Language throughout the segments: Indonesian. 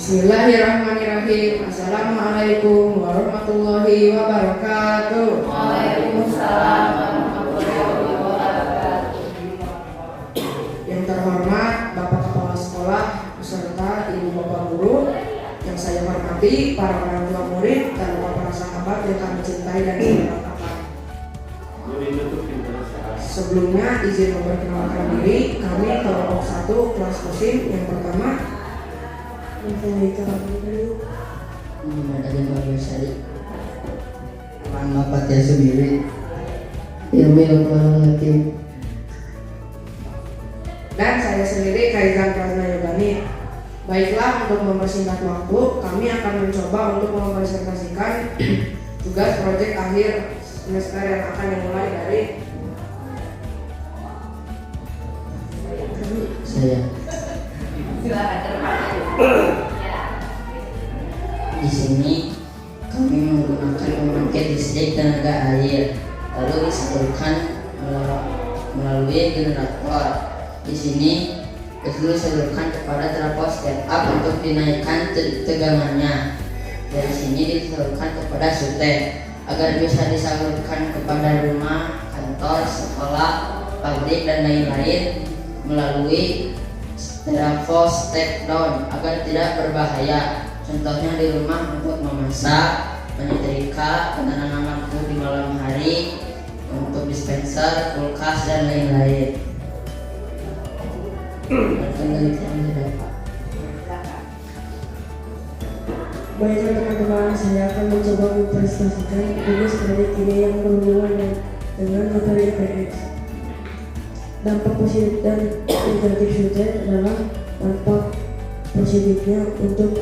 Bismillahirrahmanirrahim. Assalamualaikum warahmatullahi wabarakatuh. Waalaikumsalam warahmatullahi wabarakatuh. Yang terhormat Bapak Kepala Sekolah beserta Ibu Bapak Guru, yang saya hormati para orang tua murid dan para sahabat yang kami cintai dan diharapkan. Sebelumnya izin memperkenalkan diri, kami kelompok 1 kelas musim yang pertama. Muhammad Ali Maryasari, Muhammad Fatih sendiri, Ilmi Latif, dan saya sendiri Kaizan Prasnayogani. Baiklah, untuk mempersingkat waktu, kami akan mencoba untuk mempresentasikan tugas proyek akhir semester yang akan dimulai dari saya. Di sini kami menggunakan pembangkit listrik tenaga air, lalu disalurkan melalui generator. Di sini disalurkan kepada trafo step up untuk dinaikkan tegangannya. Dari sini disalurkan kepada sutek agar bisa disalurkan kepada rumah, kantor, sekolah, pabrik dan lain-lain melalui trafo step down agar tidak berbahaya. Contohnya di rumah untuk memasak, menyetrika, penerangan lampu di malam hari, untuk dispenser, kulkas dan lain-lain. Baiklah teman-teman, saya akan mencoba mempresentasikan tugas proyek ini yang berhubungan dengan materi IPS. Dampak positif dan negatif sutet adalah dampak positifnya untuk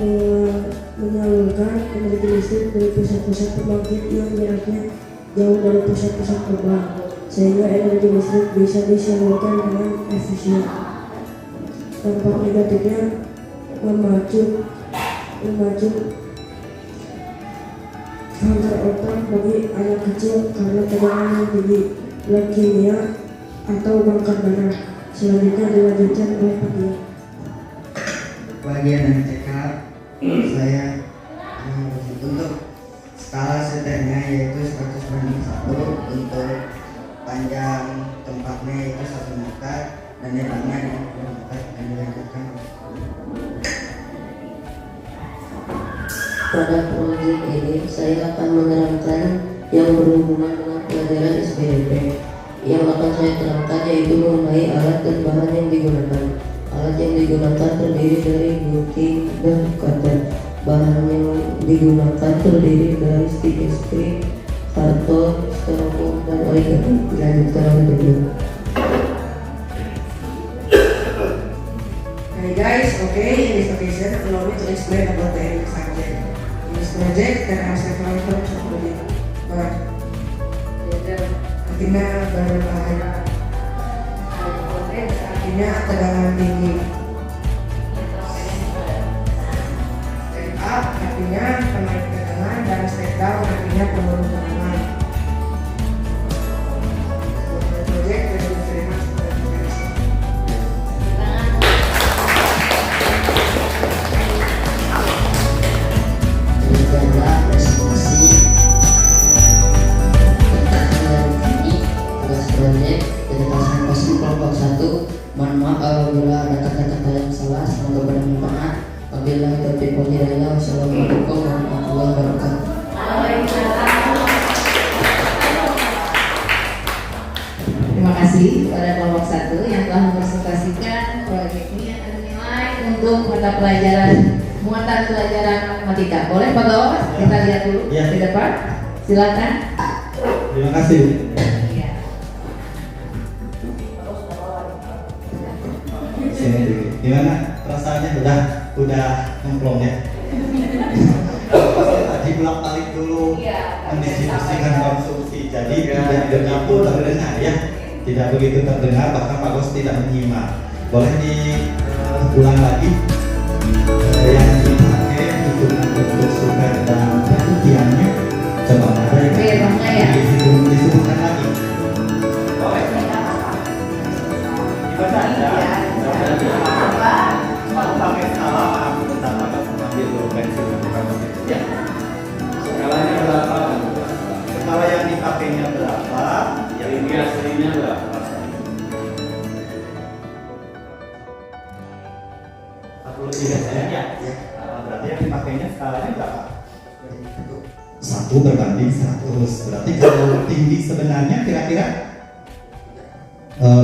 menyalurkan energi listrik dari pusat-pusat pembangkit yang jaraknya jauh dari pusat-pusat kota, sehingga energi listrik bisa disalurkan dengan efisien. Dampak negatifnya memacu kanker otak bagi anak kecil karena tegangan yang tinggi, leukemia atau kanker darah. Selanjutnya dilanjutkan oleh Pak. Bagian yang cekap saya untuk skala seternya yaitu 100/1, untuk panjang tempatnya yaitu 1 meter dan lebarnya 50 meter, dan dilanjutkan. Pada proyek ini saya akan menerangkan yang berhubungan dengan pelajaran SPDP. Yang akan saya terangkan yaitu mengenai alat dan bahan yang digunakan. Alat yang digunakan terdiri dari gunting dan cutter. Bahan yang digunakan terdiri dari stick, karton, styrofoam, dan origami. Dilanjutkan oleh Dede. Hey guys, okay, in this occasion, allow me to explain about the NX subject. In this project, there are several terms of project. Artinya berbahaya. Artinya tegangan tinggi. Step up artinya penaik tegangan, dan step down artinya penurun tegangan. Project dari diterima sebagai tugas. Demikianlah presentasi tentang ini tugas proyek dari kelas kosim kelompok 1. Mohon maaf apabila ada kata-kata yang salah, semoga bermanfaat. Wabillahi taufiq wal hidayah. Wassalamualaikum warahmatullahi wabarakatuh. Terima kasih kepada kelompok 1 yang telah mempresentasikan proyek ini yang ternilai untuk mata pelajaran muatan pelajaran matematika. Boleh Pak Gawat kita lihat dulu di depan. Silakan. Terima kasih. Iya. Sini dikit. Gimana perasaannya? Udah nyemplung ya? Pasti tadi bolak-balik dulu mendistribusikan konsumsi, jadi tidak begitu terdengar ya, tidak begitu terdengar, bahkan Pak Bos tidak menyimak. Boleh diulang lagi yang dipakai untuk sumber dan penelitiannya, coba ada yang disebutkan lagi. Boleh? Gimana ada? Pakai skala aku pertama dipakainya berapa, yang ini aslinya berapa. 43 cm ya? Berarti yang dipakainya skalanya berapa? 1 berbanding 100. Berarti kalau tinggi sebenarnya kira-kira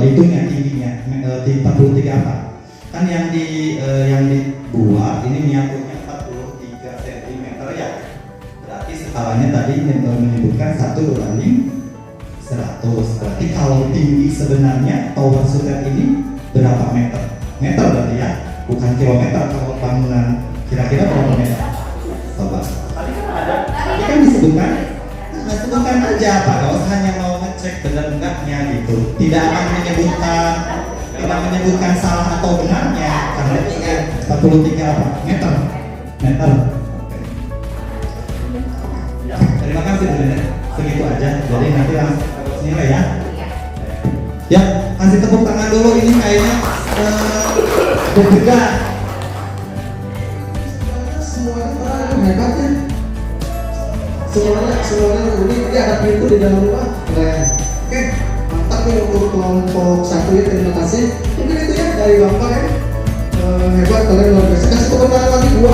itunya tingginya di 43 apa? Kan yang dibuat ini miniaturnya 43 cm ya. Berarti skalanya tadi menyebutkan 1 berbanding 100. Berarti kalau tinggi sebenarnya tower sutet ini berapa meter? Meter berarti ya, bukan kilometer. Kalau bangunan kira-kira berapa meter? Coba. Tadi kan disebutkan. Nah, sebutkan aja Pak Dos, hanya mau ngecek benar enggaknya gitu. Tidak akan menyebutkan salah atau benarnya karena ini 43 apa? Meter. Oke. Ya, terima kasih Bu Nenek. Segitu aja. Jadi nanti langsung nilai ya. Ya, kasih tepuk tangan dulu, ini kayaknya deg-degan. Semuanya hebat ya. Semuanya ini ada pintu di dalam rumah. Keren. Oke, mantap nih untuk kelompok 1 ya, terima kasih. Mungkin itu ya dari Bapak ya. Hebat, kalian luar biasa. Kasih tepuk tangan lagi 2, 1.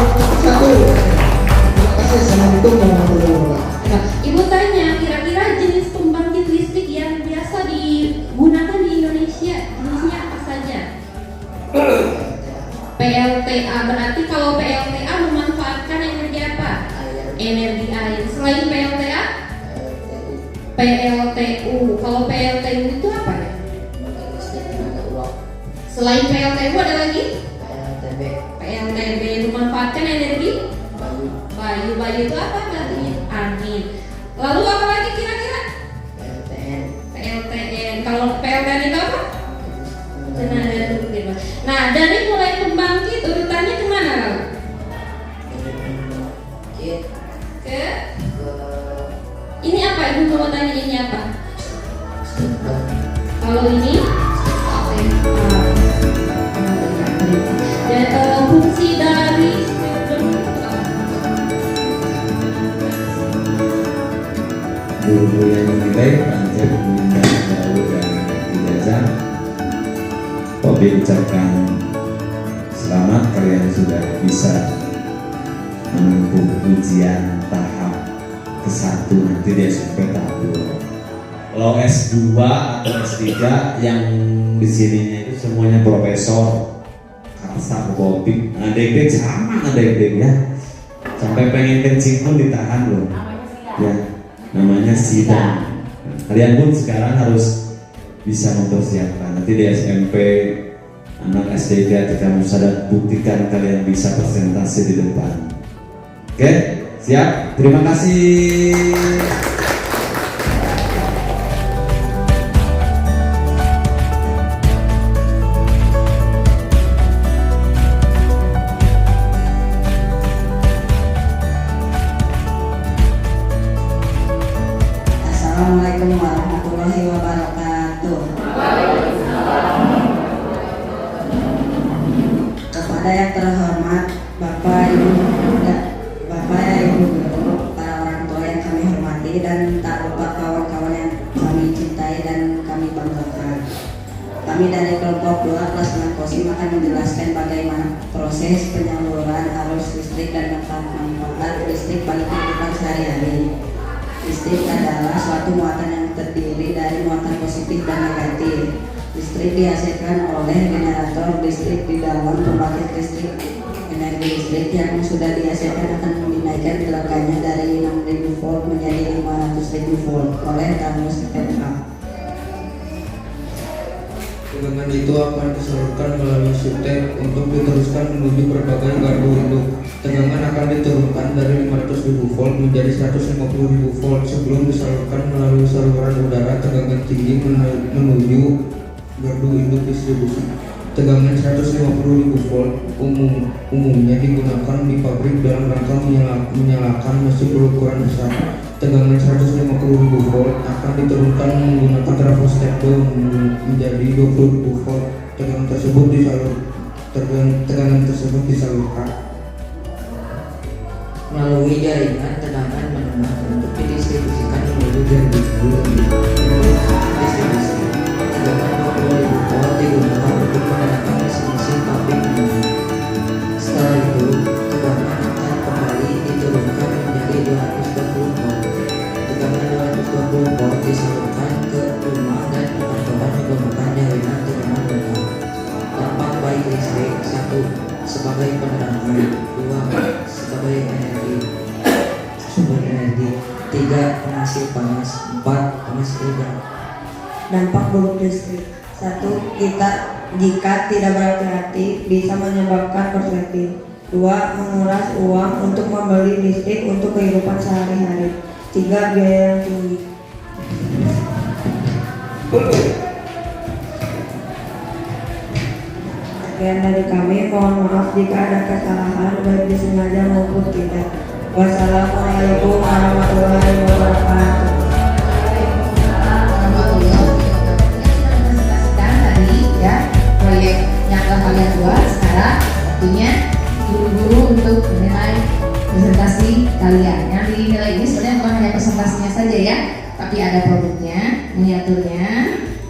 Terima kasih. Assalamualaikum warahmatullahi wabarakatuh. Nah, Ibu tanya, kira-kira jenis pembangkit listrik yang biasa digunakan di Indonesia jenisnya apa saja? PLTA, berarti kalau PLTA memanfaatkan energi apa? Energi air. Selain PLTA? PLTU. Kalau PLTU itu apa ya? Selain PLTU ada lagi? PLTB memanfaatkan energi? Bayu itu apa berarti? Angin. Lalu apa lagi kira-kira? PLTN. Kalau PLTN itu apa? Tenaga nuklir. Nah, dari mulai pembangkit urutannya kemana lalu? Ke? Ini apa Ibu mau tanya, ini apa? Kalau ini? Dan fungsi dari guru yang menilai panjang meningkat jauh dan ijazah. Hobi ucapkan selamat, kalian sudah bisa menempuh ujian tahap ke-1 nanti di SMP tahap 2. Kalau S2 atau S3 yang di sininya itu semuanya profesor, kaksa, bobik, adik-adik sama adik-adik ya. Sampai pengen kencing pun ditahan loh. Ya, namanya sidang. Kalian pun sekarang harus bisa mempersiapkan. Nanti di SMP, anak SD ketika musadat, buktikan kalian bisa presentasi di depan. Oke, siap? Terima kasih. Assalamualaikum warahmatullahi wabarakatuh. Kepada yang terhormat Bapak Ibu Guru, para orang tua yang kami hormati, dan tak lupa kawan-kawan yang kami cintai dan kami banggakan. Kami dari kelompok 2 kelas 6 Kosim akan menjelaskan bagaimana proses penyaluran arus listrik dan manfaat listrik bagi kehidupan sehari-hari. Listrik adalah suatu muatan yang terdiri dari muatan positif dan negatif. Listrik dihasilkan oleh generator listrik di dalam pembangkit listrik. Energi listrik yang sudah dihasilkan akan dinaikkan tegangannya dari 6000 volt menjadi 500.000 volt oleh kamus FA. Tegangan itu akan disalurkan melalui sutet untuk diteruskan menuju berbagai gardu induk. Tegangan akan diturunkan dari 500.000 volt menjadi 150.000 volt sebelum disalurkan melalui saluran udara tegangan tinggi menuju gardu induk distribusi. Tegangan 150.000 volt umumnya digunakan di pabrik dalam rangka menyalakan mesin berukuran besar. Tegangan 150.000 volt akan diturunkan menggunakan trafo step down menjadi 20.000 volt. Tegangan tersebut disalurkan Melalui jaringan tegangan menengah untuk didistribusikan menuju hujan distribusi. Tegangan 20.000 volt digunakan untuk menggerakkan mesin-mesin pabrik minyak. Setelah itu, tegangan akan kembali diturunkan menjadi 220 volt. Tegangan 220 volt disalurkan ke rumah dan perkantoran menggunakan jaringan tegangan rendah. Dampak baik listrik: 1. Sebagai penerangan, 2. Sebagai sumber energi, 3. Penghasil panas, 4. Penghasil udara. Dampak buruk listrik. 1. Jika tidak berhati-hati bisa menyebabkan korsleting. 2. Menguras uang untuk membeli listrik untuk kehidupan sehari-hari. 3. Biaya yang tinggi. Sekian dari kami, mohon maaf jika ada kesalahan baik disengaja maupun tidak. Wassalamualaikum warahmatullahi wabarakatuh. Tadi ya proyek yang telah kalian buat. Sekarang waktunya guru-guru untuk menilai presentasi kalian. Yang dinilai ini sebenarnya bukan hanya presentasinya saja ya, tapi ada produknya, miniaturnya,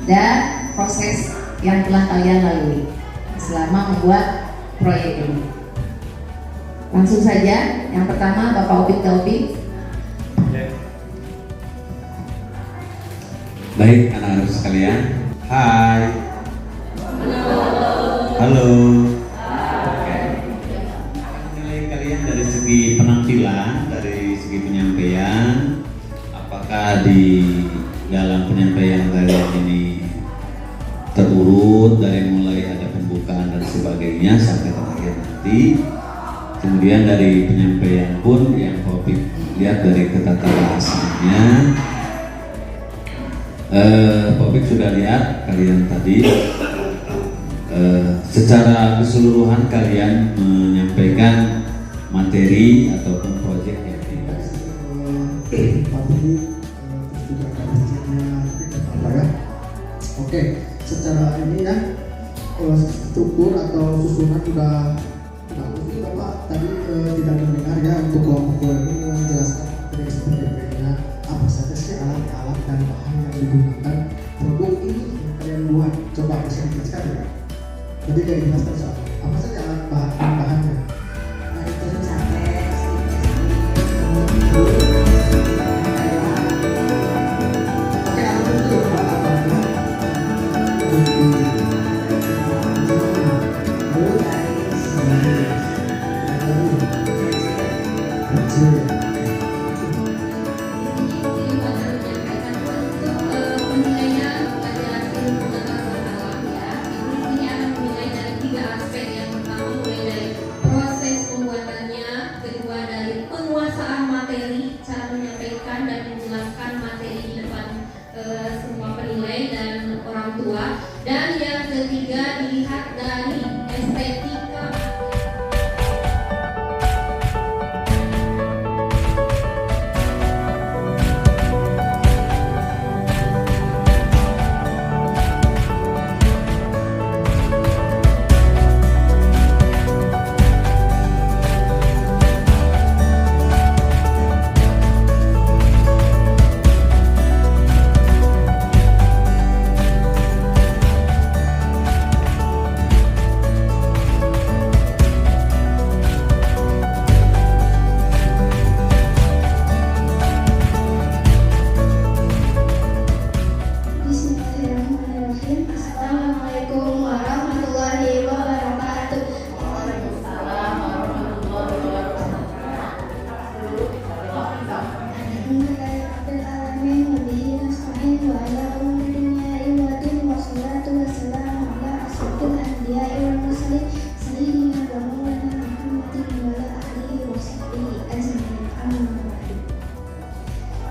dan proses yang telah kalian lalui selama membuat proyek ini. Langsung saja, yang pertama Bapak Opik Taufik. Baik anak-anak sekalian, hai. Halo. Oke. Menilai kalian dari segi penampilan, dari segi penyampaian, apakah di dalam penyampaian kalian ini terurut dari mulai ada pembukaan dan sebagainya sampai terakhir nanti. Kemudian dari penyampaian pun yang Topik lihat dari ketata bahasanya, Topik sudah lihat kalian tadi secara keseluruhan kalian menyampaikan materi ataupun proyek yang dibahas. Oke, secara ini ya struktur atau susunan sudah bagus. Bapak tadi tidak mendengar ya untuk kelompok ini menjelaskan dari SPP-nya apa saja sih alat-alat dan bahan yang digunakan produk ini yang kalian buat. Coba bisa dijelaskan ya. Tadi kayak dijelaskan soal apa saja alat bahannya. Dan yang ketiga dilihat dari estetika.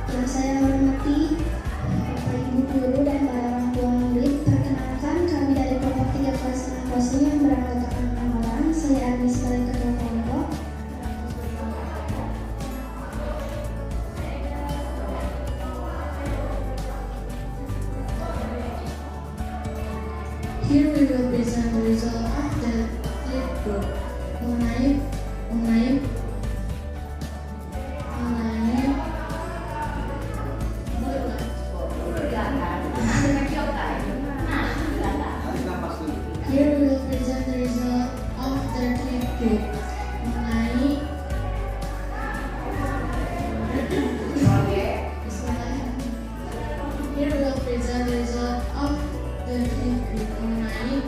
Yang saya hormati Bapak Ibu guru dan para orang tua murid, perkenalkan kami dari kelompok 3 kelas 6 Kosim yang beranggotakan 6 orang. Saya Agni sebagai ketua kelompok. Here we will present the result of the lead group. Mengenai waktu mengenai Here will present the result of the review mengenai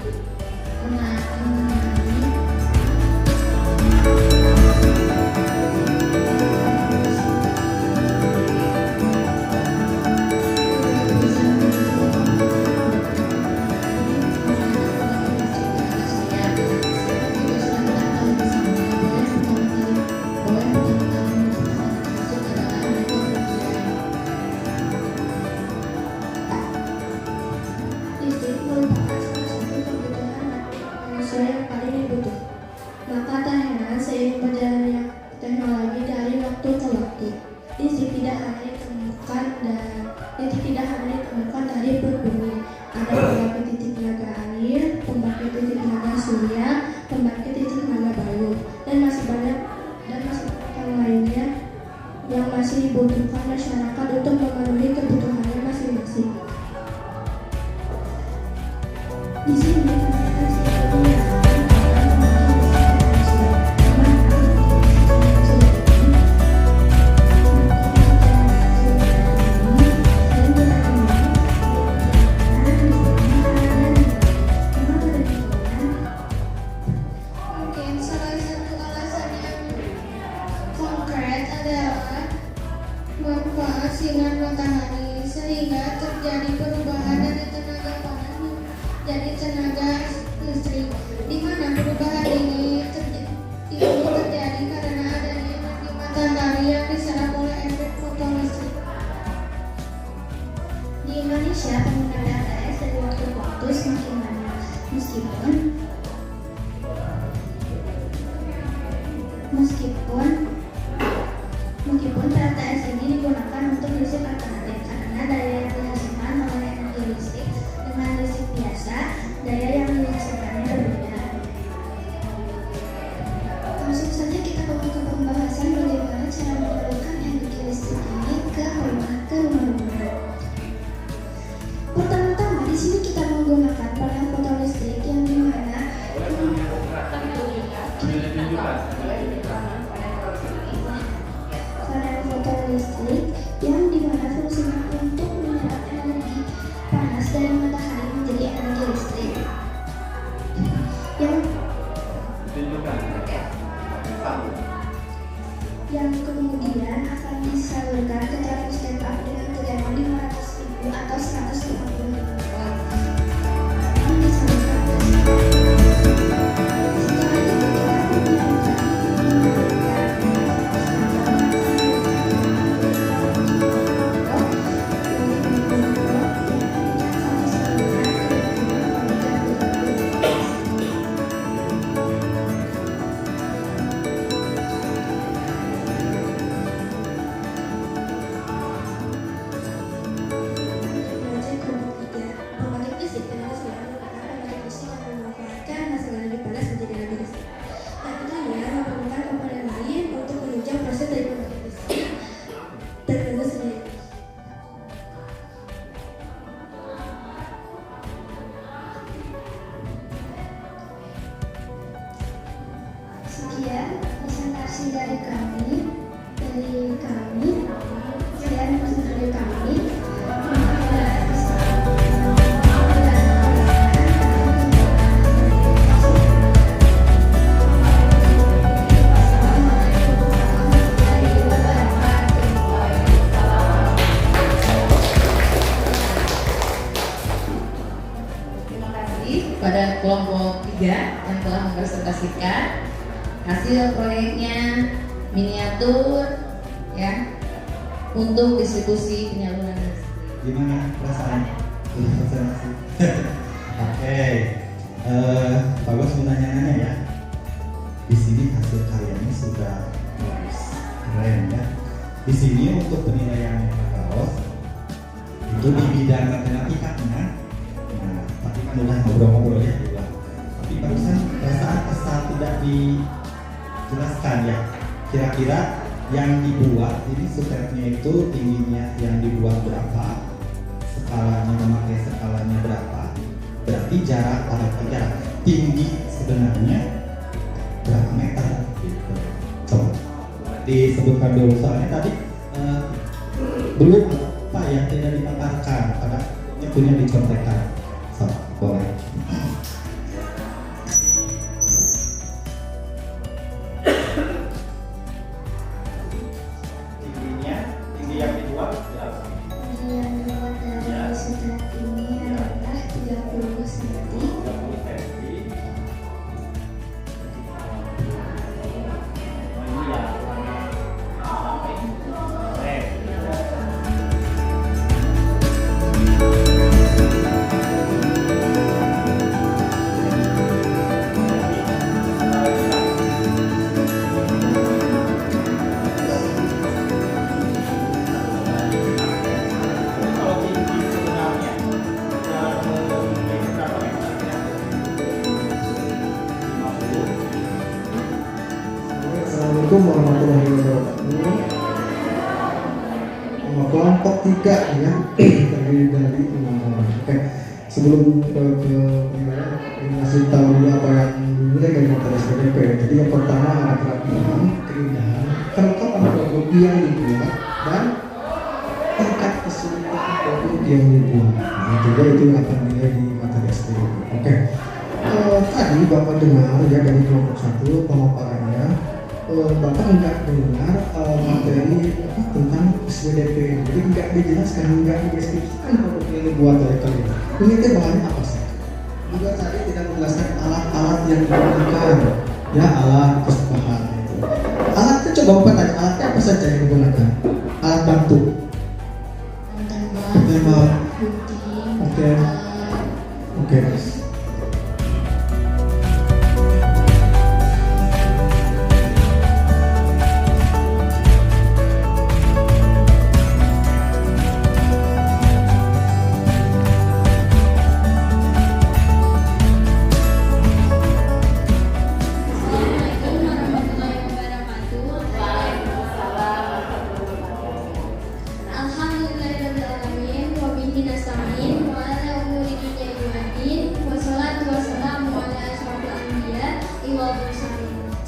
listrik merupakan salah satu kebutuhan manusia yang paling dibutuh. Maka tak heran seiring berjalannya teknologi dari waktu ke waktu, listrik tidak hanya ditemukan dari perut bumi. Ada pembangkit titik tenaga air, pembangkit titik tenaga surya, pembangkit titik tenaga bayu, dan masih banyak yang lainnya yang masih dibutuhkan masyarakat untuk memenuhi kebutuhannya masing-masing. Di sini mungkin salah satu alasan yang konkret adalah manfaat sinar matahari, sehingga terjadi perubahan dari tenaga panas menjadi tenaga listrik, di mana perubahan ini terjadi karena adanya energi matahari yang diserap oleh efek fotolistrik. Di Indonesia, penggunaan PLTS dari waktu ke waktu semakin banyak, meskipun PLTS ini digunakan untuk listrik alternatif karena daya yang dihasilkan oleh energi listrik dengan listrik biasa, daya yang dihasilkannya berbeda. Langsung saja kita ke pembahasan bagaimana cara menyalurkan energi listrik ini ke rumah-rumah. Pertama-tama di sini kita menggunakan panel fotolistrik yang dimana fungsinya untuk menyerap energi panas dari matahari menjadi energi listrik yang kemudian akan disalurkan ke termostator dengan tegangan 500.000 atau 150.000 volt. Sekian presentasi dari kami. Pada kelompok 3 yang telah mempresentasikan hasil proyeknya miniatur ya untuk distribusi penyaluran listrik. Gimana perasaan? Sudah presentasi. Oke, Pak Bos mau nanya-nanya ya. Di sini hasil karyanya sudah bagus, keren ya. Di sini untuk penilaian Pak Bos itu di bidang matematikanya. Nah, tapi kan udah ngobrol-ngobrol ya, tapi barusan perasaan tidak dijelaskan ya. Kira-kira yang dibuat ini sutetnya itu tingginya yang dibuat berapa, skalanya memakai skalanya berapa, berarti jarak tinggi sebenarnya berapa meter gitu. Coba disebutkan dulu soalnya tadi belum apa yang tidak dipaparkan pada punya dicontekan. So, boleh. Tinggi yang dibuat berapa? Tinggi yang dibuat dari sudut ini adalah 30 cm. 30 cm. Oh iya, Assalamualaikum warahmatullahi wabarakatuh. Kelompok 3 ya, terdiri dari 6 orang. Oke, sebelum ke ngasih tahu dulu apa yang dimulai dari materi SPDP. Jadi yang pertama ada kerapihan, keindahan, kelengkapan produk yang dibuat dan tingkat kesulitan produk yang dibuat. Nah, juga itu akan dilihat di materi SPDP. Oke. Tadi Bapak dengar ya dari kelompok 1 pemaparannya. Bapak enggak dengar materi tentang SPDP, jadi enggak dijelaskan, enggak dideskripsikan produk yang dibuat oleh kalian. Ini teh bahannya apa sih? Juga tadi tidak menjelaskan alat-alat yang digunakan, ya alat bahan itu. Alatnya coba Bapak tanya, alatnya apa saja yang digunakan? Alat bantu. Tembak. Oke. Oke.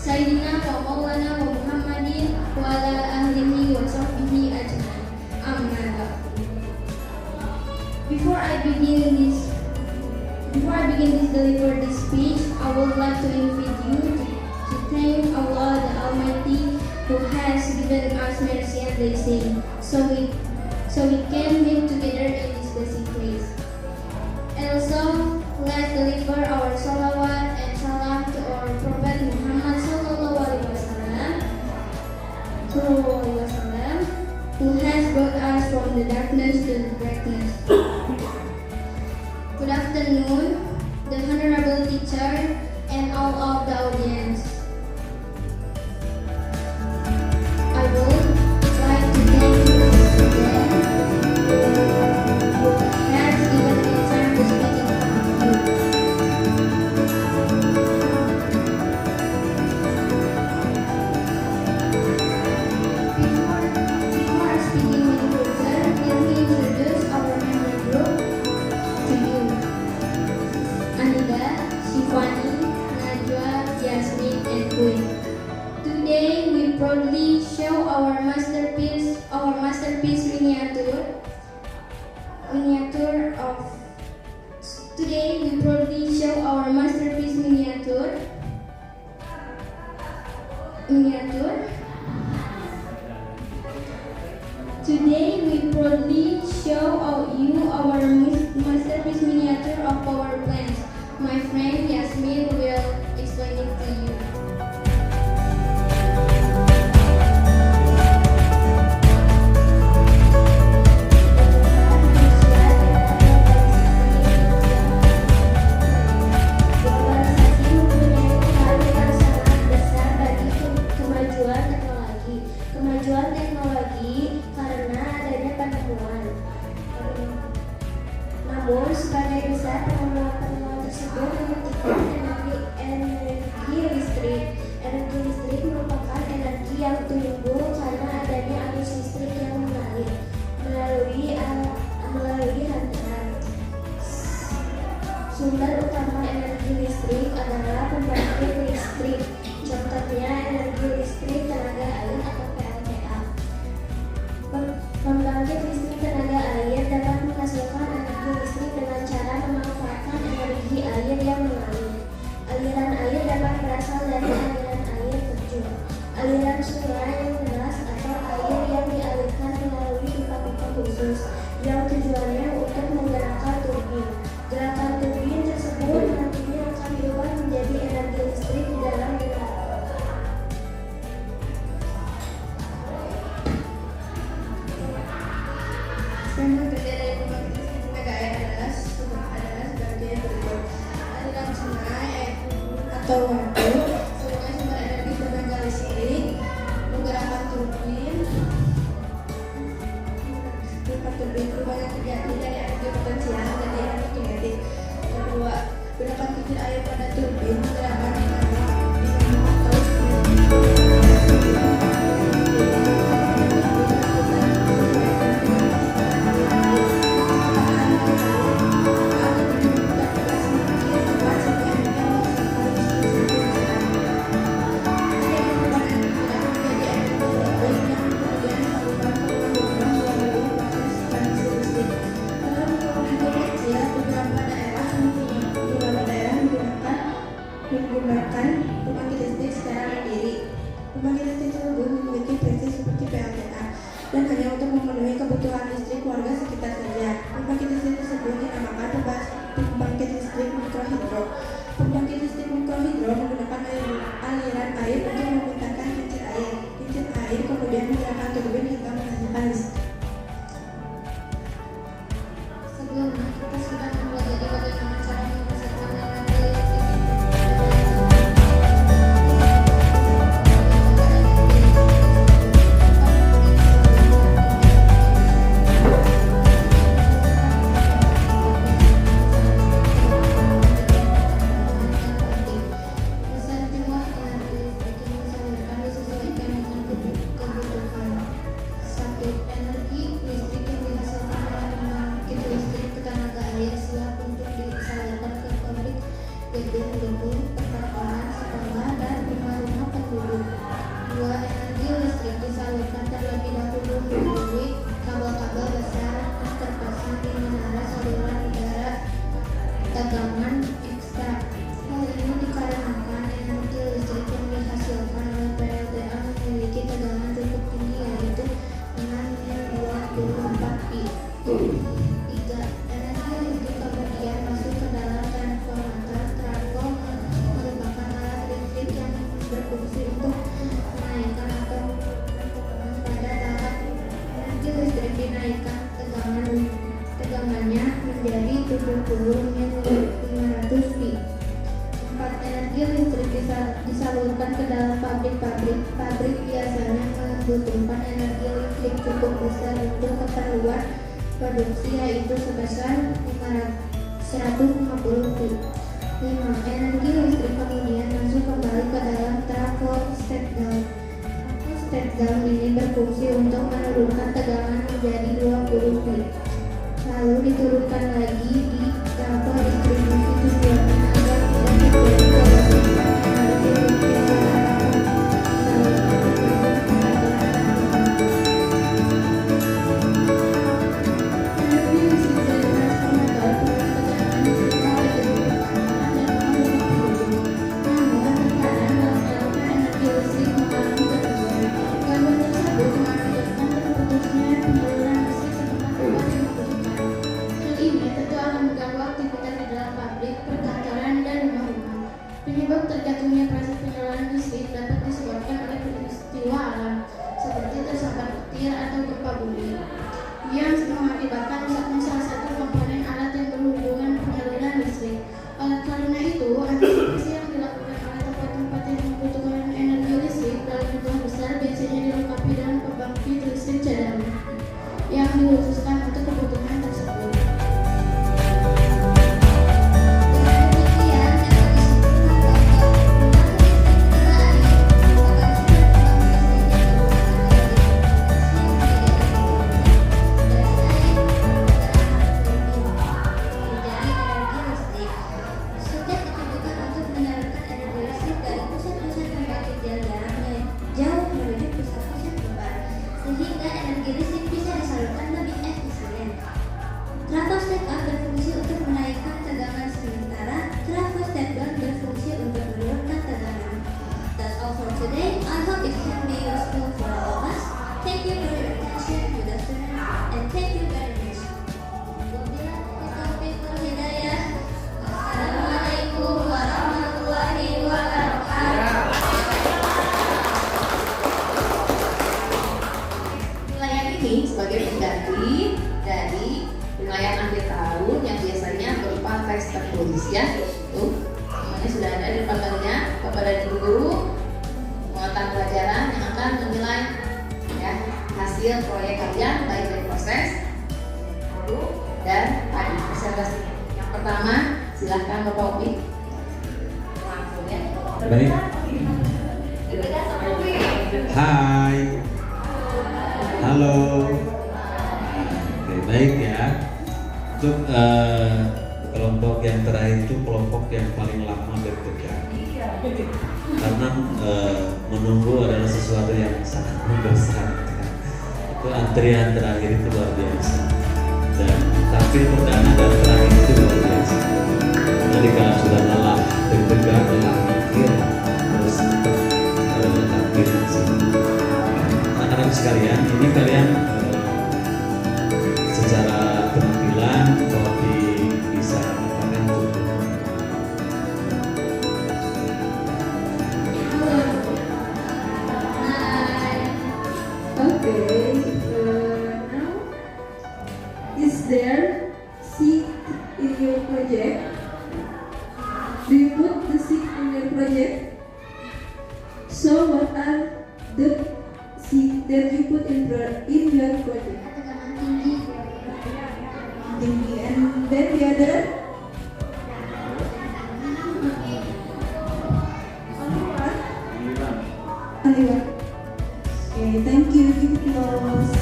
Sayyidina wa maulana wa Muhammadin wa ala ahlihi wa sahbihi ajma'in. Amin. Before I begin this deliver this speech, I would like to invite you to thank Allah the Almighty who has given us mercy and blessing, so we can meet together in this blessed place. And also, let's deliver our salawat and salam to our Prophet Muhammad sallallahu alaihi wasallam, who has brought us from the darkness to the brightness. Good afternoon, the honorable teacher and all of the audience. I would like to thank you again who has given me time to speak in front of you. Before speaking any further, let me introduce our member group to you. Anida, Shifani, Najwa, Yasmin, and Queen. Today we proudly show our masterpiece miniature of. Today we proudly show our masterpiece miniature. Today we proudly show you our masterpiece miniature of power plants. My friend Yasmin will explain it to you. Globalisasi mempunyai pengaruh yang sangat besar bagi kemajuan teknologi. Kemajuan teknologi karena adanya penemuan. Namun sebagai besar penemuan tersebut membutuhkan energi listrik. Energi listrik merupakan energi yang tumbuh karena adanya arus listrik yang mengalir melalui aliran. Sumber utama energi listrik adalah pembangkit listrik. atau waduk sebagai sumber energi tenaga listrik, beberapa turbin berubahnya terjadi dari energi potensial menjadi energi kinetik. Kedua, beberapa titik air pada turbin menggerakkan dinamo atau menggunakan pembangkit listrik secara mandiri. Pembangkit listrik tersebut memiliki prinsip seperti PLTA dan hanya untuk memenuhi kebutuhan listrik warga sekitar saja. Pembangkit listrik tersebut dinamakan pembangkit listrik mikrohidro. Pembangkit listrik mikrohidro menggunakan aliran air untuk memutarkan kincir air. Kincir air kemudian menggerakkan turbin hingga menghasilkan listrik. Sebelumnya kita sudah mempelajari bagaimana cara menghasilkan energi listrik. Gedung-gedung, perkantoran, sekolah, dan rumah-rumah penduduk. 2. Energi listrik disalurkan terlebih dahulu melalui kabel-kabel besar yang terpasang di menara saluran udara tegangan ekstra. Hal ini dikarenakan energi listrik yang dihasilkan oleh PLTA memiliki tegangan cukup tinggi, yaitu 6-24 pi. 3. Energi listrik kemudian masuk ke dalam transformator. Trafo merupakan alat listrik yang berfungsi untuk menaikkan atau menurunkan pada tahap energi listrik dinaikkan tegangannya menjadi 70-500 pi. 4. Energi listrik disalurkan ke dalam pabrik-pabrik. Pabrik biasanya membutuhkan energi listrik cukup besar untuk keperluan produksi, yaitu sebesar 150 pi. 5. Energi listrik kemudian masuk kembali ke dalam trafo step down. Trafo step down ini berfungsi untuk menurunkan tegangan menjadi 20 pi. Lalu diturunkan lagi di trafo distribusi tujuannya agar tidak terjadi kewajiban energi listrik penyebab terjatuhnya proses penyaluran listrik dapat disebabkan oleh peristiwa alam seperti tersambar petir atau gempa bumi yang mengakibatkan rusaknya salah satu komponen alat yang berhubungan penyaluran listrik. Oleh karena itu, antisipasi yang dilakukan oleh tempat-tempat yang membutuhkan energi listrik dalam jumlah besar biasanya dilengkapi dengan pembangkit listrik cadangan yang dikhususkan untuk kebutuhan tersebut. Trafo step up berfungsi untuk menaikkan tegangan sementara trafo step down berfungsi untuk menurunkan tegangan. That's all for today. I hope it can be useful for all of us. Thank you for your attention. Good afternoon and thank you very much. Assalamualaikum warahmatullahi wabarakatuh. Penilaian ini sebagai pengganti dari penilaian akhir tahun yang biasanya berupa tes tertulis ya, itu Ini sudah ada di depan kalian kepada guru-guru muatan pelajaran yang akan menilai ya hasil proyek kalian baik dari proses, produk, dan tadi presentasi. Yang pertama, silahkan Bapak Upi langsung ya. Baik. Hai. Halo. Oke, baik ya. Untuk kelompok yang terakhir itu kelompok yang paling lama bekerja. Karena menunggu adalah sesuatu yang sangat membosankan. Itu antrian terakhir itu luar biasa. Dan tampil perdana dan terakhir itu luar biasa. Jadi kalau sudah lelah deg-degan, lelah mikir, terus tampil langsung. Anak-anak sekalian, ini kalian secara penampilan kalau bisa katakan cukup. Okay, now is there seed in your project? Do you put the seed in your project? So what are the seed that you put in your project? Tinggi, and then the other? Only one. Okay, thank you. Give it applause.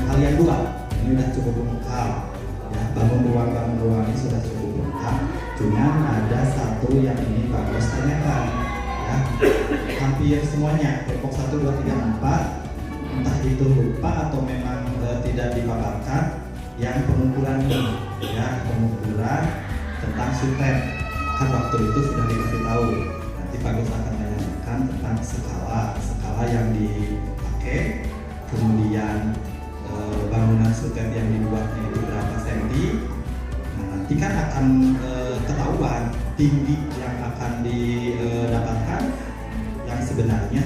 Kalian buat ini sudah cukup lengkap ya, bangun ruang ini sudah cukup lengkap. Cuman ada satu yang ini Pak Bos tanyakan ya, hampir semuanya kelompok 1, 2, 3, 4 entah itu lupa atau memang tidak dipaparkan yang pengukuran ini ya, pengukuran tentang sutet. Kan waktu itu sudah dikasih tahu, nanti Pak Bos akan menanyakan tentang skala yang dipakai, kemudian bangunan sutet yang dibuatnya itu berapa senti. Nah, nanti kan akan ketahuan tinggi yang akan didapatkan yang sebenarnya